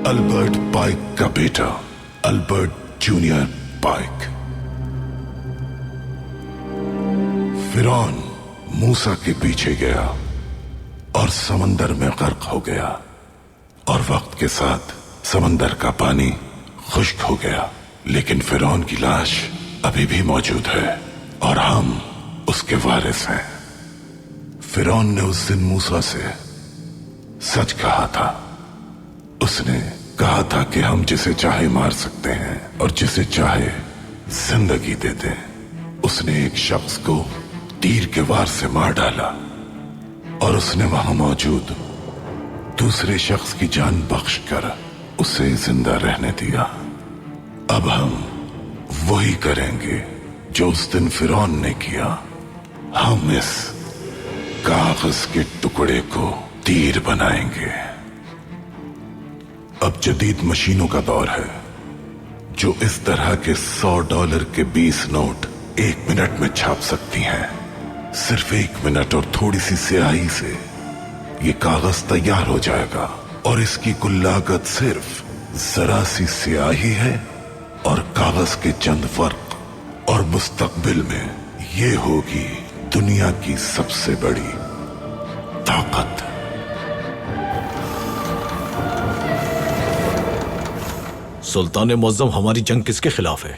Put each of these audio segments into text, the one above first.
Albert पाइक का बेटा Albert junior पाइक। फिरौन मूसा के पीछे गया और समंदर में गर्क हो गया, और वक्त के साथ समंदर का पानी खुश्क हो गया, लेकिन फिरौन की लाश अभी भी मौजूद है और हम उसके वारिस हैं। फिरौन ने उस दिन मूसा से सच कहा था। उसने कहा था कि हम जिसे चाहे मार सकते हैं और जिसे चाहे जिंदगी दे दें। उसने एक शख्स को तीर के वार से मार डाला और उसने वहां मौजूद दूसरे शख्स की जान बख्श कर उसे जिंदा रहने दिया। अब हम वही करेंगे जो उस दिन फिरौन ने किया। हम इस कागज के टुकड़े को तीर बनाएंगे। अब जदीद मशीनों का दौर है जो इस तरह के $100 के 20 नोट 1 मिनट में छाप सकती हैं। सिर्फ 1 मिनट और थोड़ी सी स्याही से ये कागज तैयार हो जाएगा, और इसकी कुल लागत सिर्फ जरा सी स्याही है और कागज के चंद फर्क, और मुस्तकबिल में ये होगी दुनिया की सबसे बड़ी ताकत। सुल्तान मुअज्जम, हमारी जंग किसके खिलाफ है?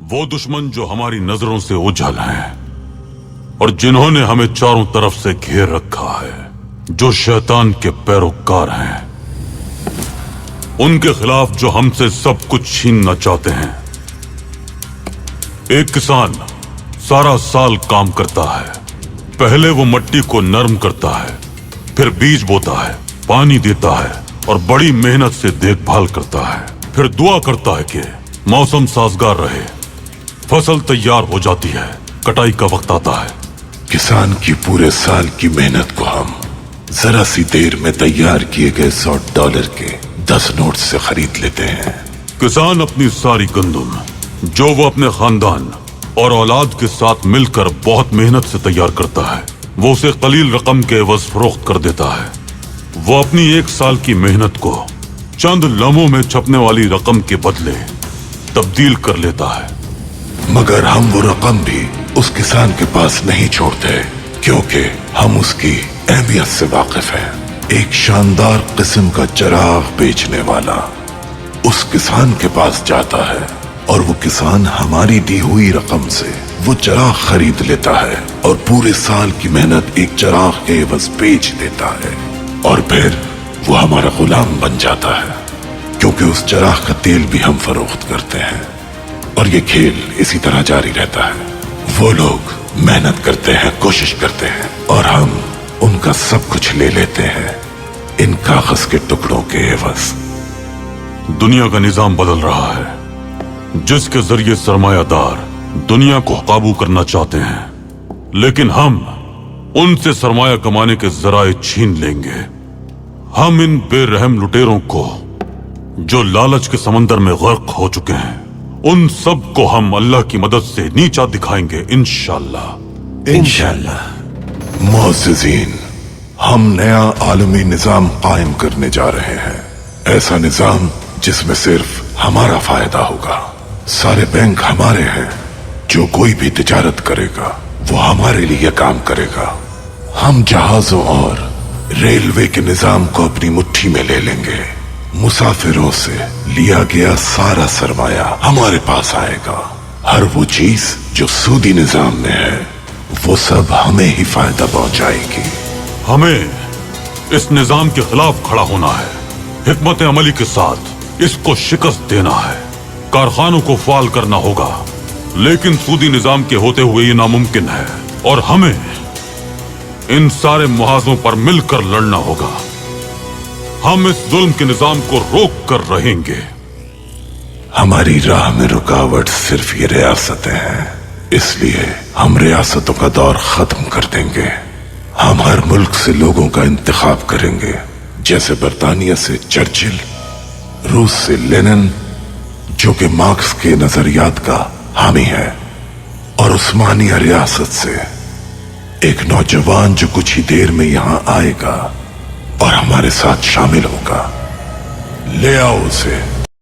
वो दुश्मन जो हमारी नजरों से ओझल हैं और जिन्होंने हमें चारों तरफ से घेर रखा है, जो शैतान के पैरोकार हैं, उनके खिलाफ जो हमसे सब कुछ छीनना चाहते हैं। एक किसान सारा साल काम करता है। पहले वो मिट्टी को नरम करता है, फिर बीज बोता है, पानी देता है और बड़ी मेहनत से देखभाल करता है। फिर दुआ करता है कि मौसम साजगार रहे। फसल तैयार हो जाती है, कटाई का वक्त आता है। किसान की पूरे साल की मेहनत को हम जरा सी देर में तैयार किए गए $100 के 10 नोट से खरीद लेते हैं। किसान अपनी सारी गंदुम जो वो अपने खानदान और औलाद के साथ मिलकर बहुत मेहनत से तैयार करता है, वो उसे कलील रकम के एवज फरोख्त कर देता है। वो अपनी 1 साल की मेहनत को चंद लम्हों में छपने वाली रकम के बदले तब्दील कर लेता है। मगर हम वो रकम भी उस किसान के पास नहीं छोड़ते, क्योंकि हम उसकी अहमियत से वाकिफ हैं। एक शानदार किस्म का चिराग बेचने वाला उस किसान के पास जाता है और वो किसान हमारी दी हुई रकम से वो चिराग खरीद लेता है और पूरे साल की मेहनत एक चिराग के एवज बेच देता है, और फिर वो हमारा गुलाम बन जाता है, क्योंकि उस चिराग का तेल भी हम फरोख्त करते हैं। और ये खेल इसी तरह जारी रहता है। वो लोग मेहनत करते हैं, कोशिश करते हैं, और हम उनका सब कुछ ले लेते हैं इन कागज के टुकड़ों के एवज। दुनिया का निजाम बदल रहा है, जिसके जरिए सरमायादार दुनिया को काबू करना चाहते हैं, लेकिन हम उनसे सरमाया कमाने के जराए छीन लेंगे। हम इन बेरहम लुटेरों को जो लालच के समंदर में गर्क हो चुके हैं, उन सब को हम अल्लाह की मदद से नीचा दिखाएंगे, इंशाअल्लाह। इंशाअल्लाह। मुअज़्ज़िज़ीन, हम नया आलमी निजाम कायम करने जा रहे हैं। ऐसा निजाम जिसमें सिर्फ हमारा फायदा होगा। सारे बैंक हमारे हैं। जो कोई भी तिजारत करेगा वो हमारे लिए काम करेगा। हम जहाजों और रेलवे के निजाम को अपनी मुट्ठी में ले लेंगे। मुसाफिरों से लिया गया सारा सरमाया हमारे पास आएगा। हर वो चीज जो सूदी निजाम में है वो सब हमें ही फायदा पहुंचाएगी। हमें इस निजाम के खिलाफ खड़ा होना है, हिकमत अमली के साथ इसको शिकस्त देना है। कारखानों को फाल करना होगा, लेकिन सूदी निजाम के होते हुए ये नामुमकिन है, और हमें इन सारे मुहाजों पर मिलकर लड़ना होगा। हम इस जुल्म के निजाम को रोक कर रहेंगे। हमारी राह में रुकावट सिर्फ ये रियासतें हैं, इसलिए हम रियासतों का दौर खत्म कर देंगे। हम हर मुल्क से लोगों का इंतखाब करेंगे, जैसे बर्तानिया से चर्चिल, रूस से लेनिन जो कि मार्क्स के नजरियात का हामी है, और उस्मानिया रियासत से एक नौजवान जो कुछ ही देर में यहां आएगा और हमारे साथ शामिल होगा। ले आओ उसे।